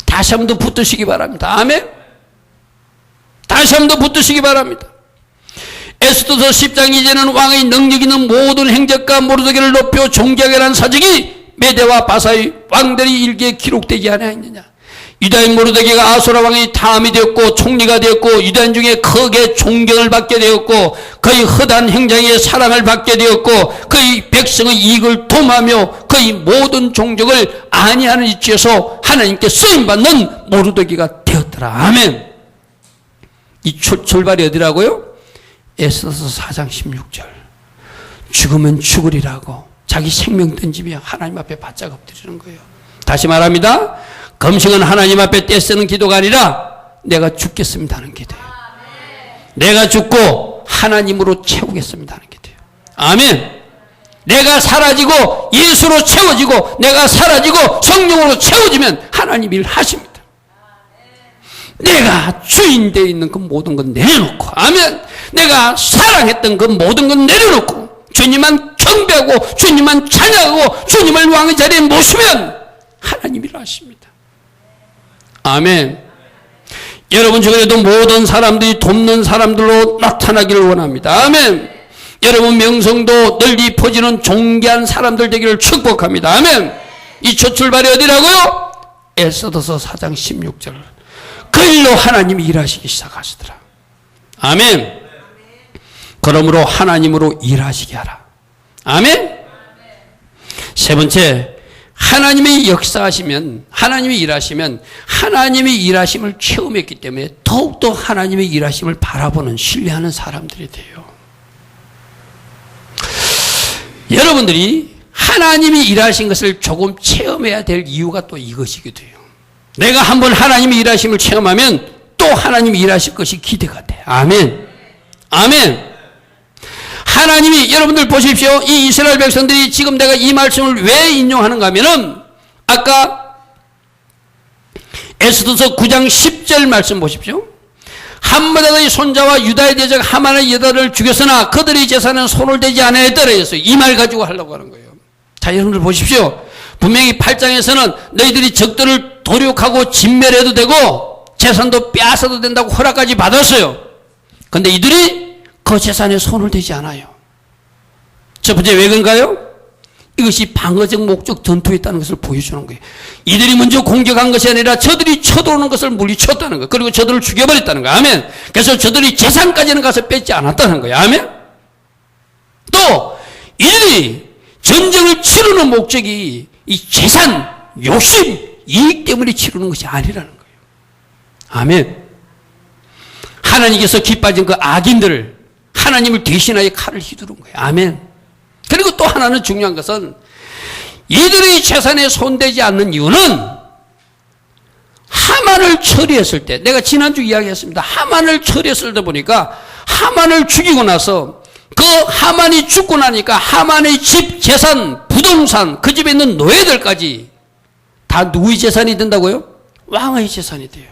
[SPEAKER 1] 다시 한 번 더 붙으시기 바랍니다. 아멘. 다시 한 번 더 붙으시기 바랍니다. 에스더서 10장 이제는 왕의 능력 있는 모든 행적과 모르드게를 높여 존귀하게 한 사적이 메대와 바사의 왕들이 일기에 기록되지 않았느냐. 유다인 모르드게가 아소라 왕의 탐이 되었고 총리가 되었고 유다인 중에 크게 존경을 받게 되었고 그의 허다한 행장에 사랑을 받게 되었고 그의 백성의 이익을 도모하며 그의 모든 종족을 안위하는 위치에서 하나님께 쓰임받는 모르드게가 되었더라. 아멘. 이 출발이 어디라고요? 에스더서 4장 16절. 죽으면 죽으리라고 자기 생명 던지며 하나님 앞에 바짝 엎드리는 거예요. 다시 말합니다. 금식은 하나님 앞에 떼쓰는 기도가 아니라 내가 죽겠습니다 하는 기도예요. 내가 죽고 하나님으로 채우겠습니다 하는 기도예요. 아멘. 내가 사라지고 예수로 채워지고 내가 사라지고 성령으로 채워지면 하나님 일 하십니다. 내가 주인 되어 있는 그 모든 건 내려놓고 아멘. 내가 사랑했던 그 모든 건 내려놓고 주님만 경배하고 주님만 찬양하고 주님을 왕의 자리에 모시면 하나님 일 하십니다. 아멘. 여러분 중에도 모든 사람들이 돕는 사람들로 나타나기를 원합니다. 아멘. 여러분 명성도 널리 퍼지는 존귀한 사람들 되기를 축복합니다. 아멘. 이 첫 출발이 어디라고요? 에스더서 4장 16절. 그 일로 하나님이 일하시기 시작하시더라. 아멘. 그러므로 하나님으로 일하시게 하라. 아멘. 세 번째, 하나님이 역사하시면, 하나님이 일하시면 하나님의 일하심을 체험했기 때문에 더욱더 하나님의 일하심을 바라보는, 신뢰하는 사람들이 돼요. 여러분들이 하나님이 일하신 것을 조금 체험해야 될 이유가 또 이것이기도 해요. 내가 한번 하나님의 일하심을 체험하면 또 하나님이 일하실 것이 기대가 돼. 아멘. 아멘. 하나님이, 여러분들 보십시오. 이 이스라엘 백성들이 지금 내가 이 말씀을 왜 인용하는가 하면은 아까 에스더서 9장 10절 말씀 보십시오. 함므다의 손자와 유다의 대적 하만의 여자를 죽였으나 그들의 재산은 손을 대지 않았더라 했어요. 이 말 가지고 하려고 하는 거예요. 자, 여러분들 보십시오. 분명히 8장에서는 너희들이 적들을 도륙하고 진멸해도 되고 재산도 빼앗아도 된다고 허락까지 받았어요. 근데 이들이 그 재산에 손을 대지 않아요. 첫 번째 왜 그런가요? 이것이 방어적 목적 전투에 있다는 것을 보여주는 거예요. 이들이 먼저 공격한 것이 아니라 저들이 쳐들어오는 것을 물리쳤다는 거예요. 그리고 저들을 죽여버렸다는 거예요. 아멘. 그래서 저들이 재산까지는 가서 뺏지 않았다는 거예요. 아멘. 또 이들이 전쟁을 치르는 목적이 이 재산, 욕심, 이익 때문에 치르는 것이 아니라는 거예요. 아멘. 하나님께서 기빠진 그 악인들을 하나님을 대신하여 칼을 휘두른 거예요. 아멘. 그리고 또 하나는 중요한 것은 이들의 재산에 손대지 않는 이유는 하만을 처리했을 때, 내가 지난주 이야기했습니다. 하만을 처리했을 때 보니까 하만을 죽이고 나서 그 하만이 죽고 나니까 하만의 집, 재산, 부동산, 그 집에 있는 노예들까지 다 누구의 재산이 된다고요? 왕의 재산이 돼요.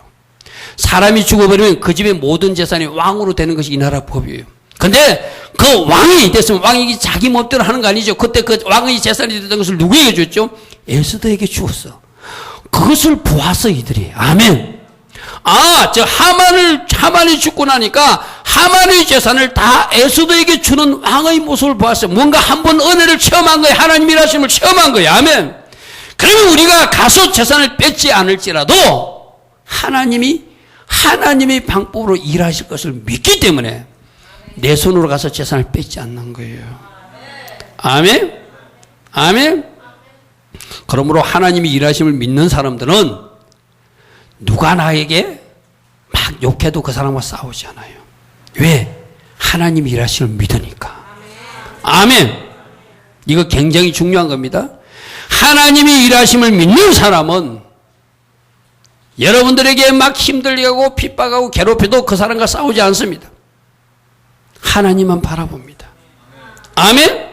[SPEAKER 1] 사람이 죽어버리면 그 집의 모든 재산이 왕으로 되는 것이 이 나라 법이에요. 근데 그 왕이 됐으면 왕이 자기 멋대로 하는 거 아니죠. 그때 그 왕의 재산이 됐던 것을 누구에게 줬죠? 에스더에게 주었어. 그것을 보았어 이들이. 아멘. 저 하만이 죽고 나니까 하만의 재산을 다 에스더에게 주는 왕의 모습을 보았어요. 뭔가 한번 은혜를 체험한 거예요. 하나님 일하심을 체험한 거예요. 아멘. 그러면 우리가 가서 재산을 뺏지 않을지라도 하나님의 방법으로 일하실 것을 믿기 때문에 내 손으로 가서 재산을 뺏지 않는 거예요. 아멘? 아멘? 그러므로 하나님이 일하심을 믿는 사람들은 누가 나에게 막 욕해도 그 사람과 싸우지 않아요. 왜? 하나님이 일하심을 믿으니까. 아멘. 이거 굉장히 중요한 겁니다. 하나님이 일하심을 믿는 사람은 여러분들에게 막 힘들게 하고 핍박하고 괴롭혀도 그 사람과 싸우지 않습니다. 하나님만 바라봅니다. 아멘?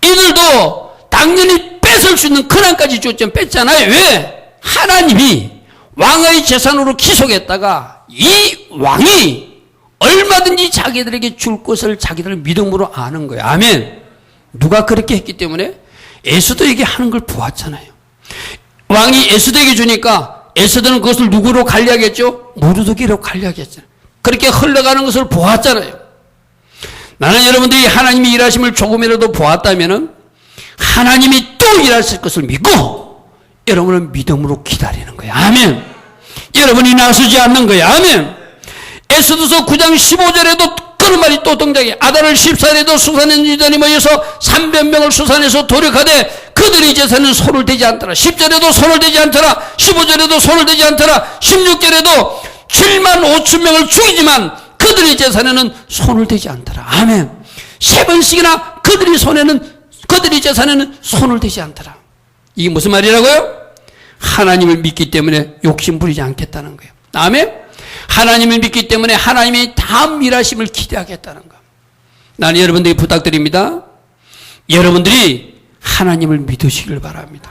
[SPEAKER 1] 이들도 당연히 뺏을 수 있는 근한까지 뺐잖아요. 왜? 하나님이 왕의 재산으로 기속했다가 이 왕이 얼마든지 자기들에게 줄 것을 자기들 믿음으로 아는 거예요. 아멘. 누가 그렇게 했기 때문에 에스더에게 하는 걸 보았잖아요. 왕이 에스더에게 주니까 에스더는 그것을 누구로 관리하겠죠? 모르드게로 관리하겠죠. 그렇게 흘러가는 것을 보았잖아요. 나는 여러분들이 하나님이 일하심을 조금이라도 보았다면 하나님이 또 일하실 것을 믿고 여러분은 믿음으로 기다리는 거예요. 아멘. 여러분이 나서지 않는 거예요. 아멘. 에스더서 9장 15절에도 그런 말이 또 등장해. 아달을 14일에도 수산인 유전이 모여서 300명을 수산해서 도륙하되 그들의 재산은 손을 대지 않더라. 10절에도 손을 대지 않더라. 15절에도 손을 대지 않더라. 16절에도 7만 5천 명을 죽이지만 그들의 재산에는 손을 대지 않더라. 아멘. 3번씩이나 그들의 재산에는 손을 대지 않더라. 이게 무슨 말이라고요? 하나님을 믿기 때문에 욕심 부리지 않겠다는 거예요. 아멘. 하나님을 믿기 때문에 하나님이 다음 일하심을 기대하겠다는 거. 나는 여러분들에게 부탁드립니다. 여러분들이 하나님을 믿으시길 바랍니다.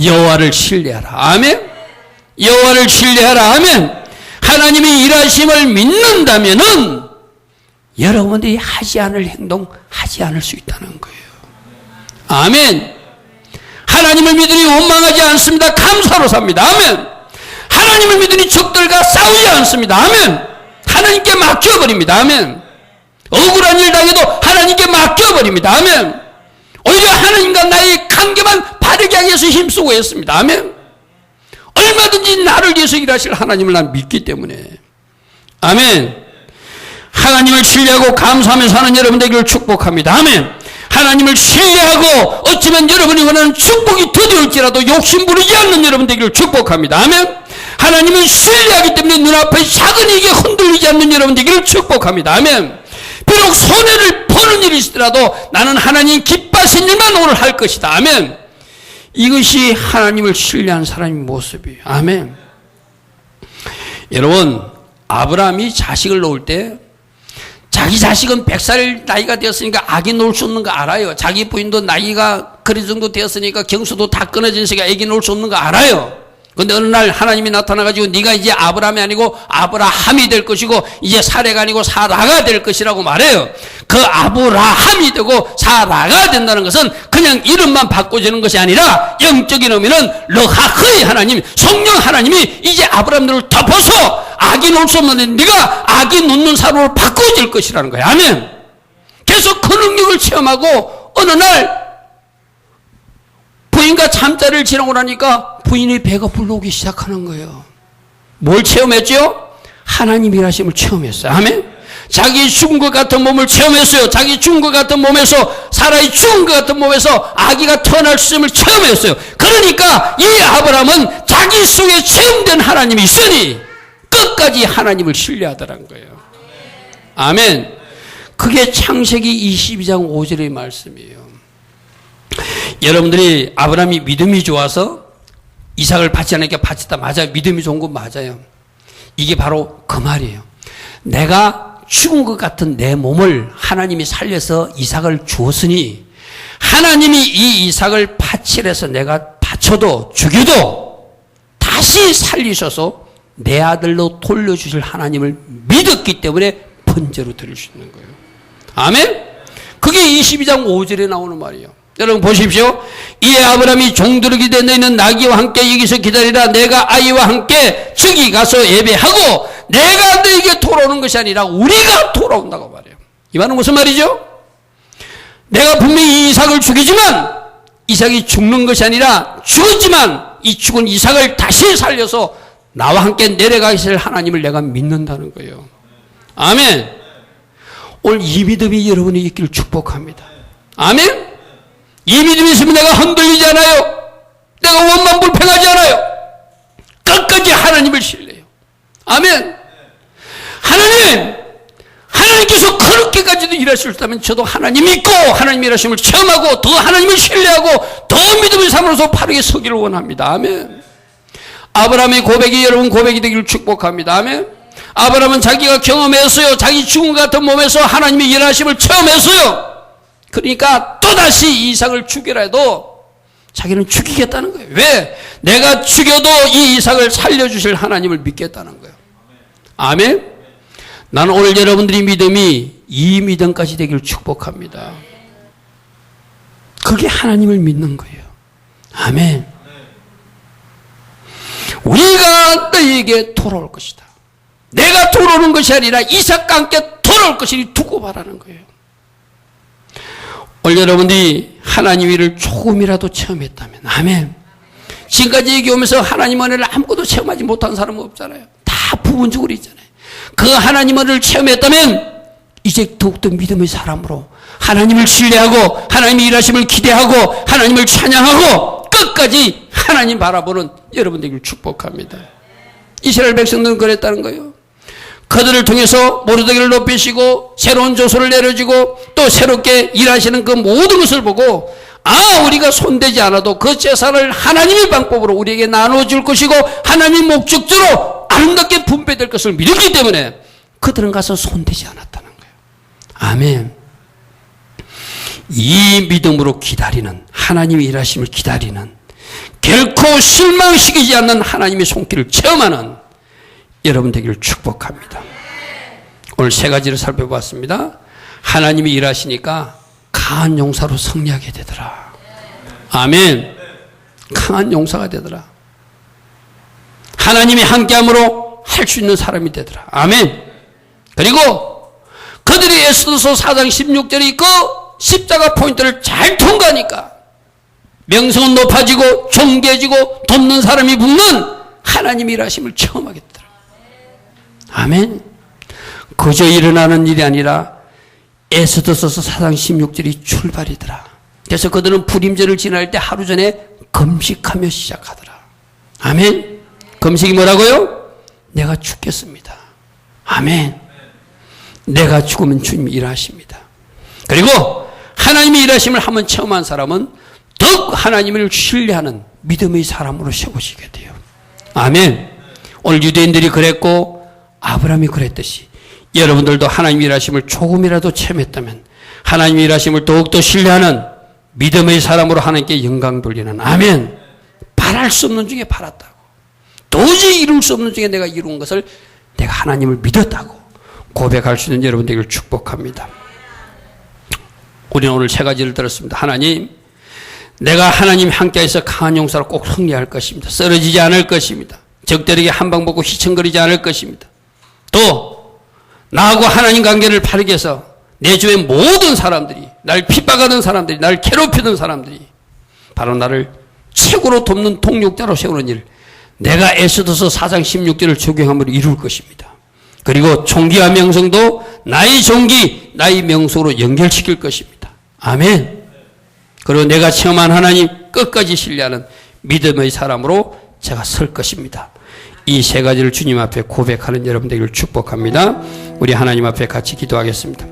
[SPEAKER 1] 여호와를 신뢰하라. 아멘. 여호와를 신뢰하라. 아멘. 하나님이 일하심을 믿는다면은 여러분들이 하지 않을 행동 하지 않을 수 있다는 거예요. 아멘. 하나님을 믿으니 원망하지 않습니다. 감사로 삽니다. 아멘. 하나님을 믿으니 적들과 싸우지 않습니다. 아멘. 하나님께 맡겨버립니다. 아멘. 억울한 일 당해도 하나님께 맡겨버립니다. 아멘. 오히려 하나님과 나의 관계만 바르게 하기 위해서 힘쓰고 있습니다. 아멘. 얼마든지 나를 위해서 일하실 하나님을 난 믿기 때문에. 아멘. 하나님을 신뢰하고 감사하며 사는 여러분들에게 축복합니다. 아멘. 하나님을 신뢰하고 어쩌면 여러분이 원하는 축복이 더디올지라도 욕심 부리지 않는 여러분들에게 축복합니다. 아멘. 하나님은 신뢰하기 때문에 눈앞의 작은 이익에 흔들리지 않는 여러분들에게 축복합니다. 아멘. 비록 손해를 보는 일이 있더라도 나는 하나님 기뻐하신 일만 오늘 할 것이다. 아멘. 이것이 하나님을 신뢰한 사람의 모습이에요. 아멘. 여러분, 아브라함이 자식을 놓을 때 자기 자식은 100살 나이가 되었으니까 아기 놓을 수 없는 거 알아요. 자기 부인도 나이가 그리 정도 되었으니까 경수도 다 끊어지니까 아기 놓을 수 없는 거 알아요. 근데 어느 날 하나님이 나타나가지고 네가 이제 아브라함이 아니고 아브라함이 될 것이고 이제 사레가 아니고 사라가 될 것이라고 말해요. 그 아브라함이 되고 사라가 된다는 것은 그냥 이름만 바꿔주는 것이 아니라 영적인 의미는 르하흐의 하나님, 성령 하나님이 이제 아브라함들을 덮어서 악이 놓을 수 없는 네가 악이 놓는 사람으로 바꿔질 것이라는 거예요. 아멘. 계속 그 능력을 체험하고 어느 날 부인과 잠자리를 지나고 나니까 부인의 배가 불러오기 시작하는 거예요. 뭘 체험했죠? 하나님 일하심을 체험했어요. 아멘. 자기 죽은 것 같은 몸을 체험했어요. 자기 죽은 것 같은 몸에서 사라의 죽은 것 같은 몸에서 아기가 태어날 수 있음을 체험했어요. 그러니까 이 아브라함은 자기 속에 체험된 하나님이 있으니 끝까지 하나님을 신뢰하더란 거예요. 아멘. 그게 창세기 22장 5절의 말씀이에요. 여러분들이 아브라함이 믿음이 좋아서 이삭을 받지 않으니까 바쳤다. 맞아요. 믿음이 좋은 건 맞아요. 이게 바로 그 말이에요. 내가 죽은 것 같은 내 몸을 하나님이 살려서 이삭을 주었으니 하나님이 이 이삭을 바칠해서 내가 바쳐도 죽여도 다시 살리셔서 내 아들로 돌려주실 하나님을 믿었기 때문에 번제로 드릴 수 있는 거예요. 아멘? 그게 22장 5절에 나오는 말이에요. 여러분 보십시오. 이에 아브라함이 종들에게 된 너희는 나귀와 함께 여기서 기다리라. 내가 아이와 함께 저기 가서 예배하고 내가 너에게 돌아오는 것이 아니라 우리가 돌아온다고 말해요. 이 말은 무슨 말이죠? 내가 분명히 이삭을 죽이지만 이삭이 죽는 것이 아니라 죽었지만 이 죽은 이삭을 다시 살려서 나와 함께 내려가실 하나님을 내가 믿는다는 거예요. 아멘. 오늘 이 믿음이 여러분이 있기를 축복합니다. 아멘. 이 믿음이 있으면 내가 흔들리지 않아요. 내가 원망불평하지 않아요. 끝까지 하나님을 신뢰해요. 아멘. 하나님께서 그렇게까지도 일하실 수 있다면 저도 하나님 믿고 하나님 일하심을 체험하고 더 하나님을 신뢰하고 더 믿음의 삶으로서 바르게 서기를 원합니다. 아멘. 아브라함의 고백이 여러분 고백이 되기를 축복합니다. 아멘. 아브라함은 자기가 경험했어요. 자기 죽은 것 같은 몸에서 하나님의 일하심을 체험했어요. 그러니까 또다시 이삭을 죽이라 해도 자기는 죽이겠다는 거예요. 왜? 내가 죽여도 이 이삭을 살려주실 하나님을 믿겠다는 거예요. 아멘. 나는 오늘 여러분들이 믿음이 이 믿음까지 되기를 축복합니다. 그게 하나님을 믿는 거예요. 아멘. 우리가 너에게 돌아올 것이다. 내가 돌아오는 것이 아니라 이삭과 함께 돌아올 것이니 두고 바라는 거예요. 오늘 여러분들이 하나님 일을 조금이라도 체험했다면 아멘. 지금까지 여기 오면서 하나님 은혜를 아무것도 체험하지 못한 사람은 없잖아요. 다 부분적으로 있잖아요. 그 하나님 은혜를 체험했다면 이제 더욱더 믿음의 사람으로 하나님을 신뢰하고 하나님의 일하심을 기대하고 하나님을 찬양하고 끝까지 하나님 바라보는 여러분들에게 축복합니다. 이스라엘 백성들은 그랬다는 거예요. 그들을 통해서 모르드게를 높이시고 새로운 조서를 내려주고 또 새롭게 일하시는 그 모든 것을 보고 우리가 손대지 않아도 그 제사를 하나님의 방법으로 우리에게 나눠줄 것이고 하나님의 목적대로 아름답게 분배될 것을 믿었기 때문에 그들은 가서 손대지 않았다는 거예요. 아멘. 이 믿음으로 기다리는 하나님의 일하심을 기다리는 결코 실망시키지 않는 하나님의 손길을 체험하는 여러분 되기를 축복합니다. 오늘 세 가지를 살펴봤습니다. 하나님이 일하시니까 강한 용사로 승리하게 되더라. 아멘. 강한 용사가 되더라. 하나님이 함께함으로 할 수 있는 사람이 되더라. 아멘. 그리고 그들이 에스더서 4장 16절에 그 십자가 포인트를 잘 통과하니까 명성은 높아지고 존귀해지고 돕는 사람이 붙는 하나님의 일하심을 체험하게 되더라. 아멘. 그저 일어나는 일이 아니라 에스더서서 4장 16절이 출발이더라. 그래서 그들은 불임절을 지날 때 하루 전에 금식하며 시작하더라. 아멘. 금식이 뭐라고요? 내가 죽겠습니다. 아멘. 내가 죽으면 주님이 일하십니다. 그리고 하나님의 일하심을 한번 체험한 사람은 더욱 하나님을 신뢰하는 믿음의 사람으로 세우시게 돼요. 아멘. 오늘 유대인들이 그랬고 아브라함이 그랬듯이 여러분들도 하나님의 일하심을 조금이라도 체험했다면 하나님의 일하심을 더욱더 신뢰하는 믿음의 사람으로 하나님께 영광 돌리는 아멘. 바랄 수 없는 중에 바랐다고. 도저히 이룰 수 없는 중에 내가 이룬 것을 내가 하나님을 믿었다고 고백할 수 있는 여러분 되기를 축복합니다. 우리는 오늘 세 가지를 들었습니다. 하나님, 내가 하나님 함께해서 강한 용사로 꼭 승리할 것입니다. 쓰러지지 않을 것입니다. 적들에게 한방 먹고 휘청거리지 않을 것입니다. 또 나하고 하나님 관계를 바르게 해서 내 주변 모든 사람들이, 날 핍박하던 사람들이, 날 괴롭히던 사람들이 바로 나를 최고로 돕는 동력자로 세우는 일, 내가 에스더서 4장 16절을 적용함으로 이룰 것입니다. 그리고 총기와 명성도 나의 종기, 나의 명성으로 연결시킬 것입니다. 아멘. 그리고 내가 체험한 하나님 끝까지 신뢰하는 믿음의 사람으로 제가 설 것입니다. 이 세 가지를 주님 앞에 고백하는 여러분 되기를 축복합니다. 우리 하나님 앞에 같이 기도하겠습니다.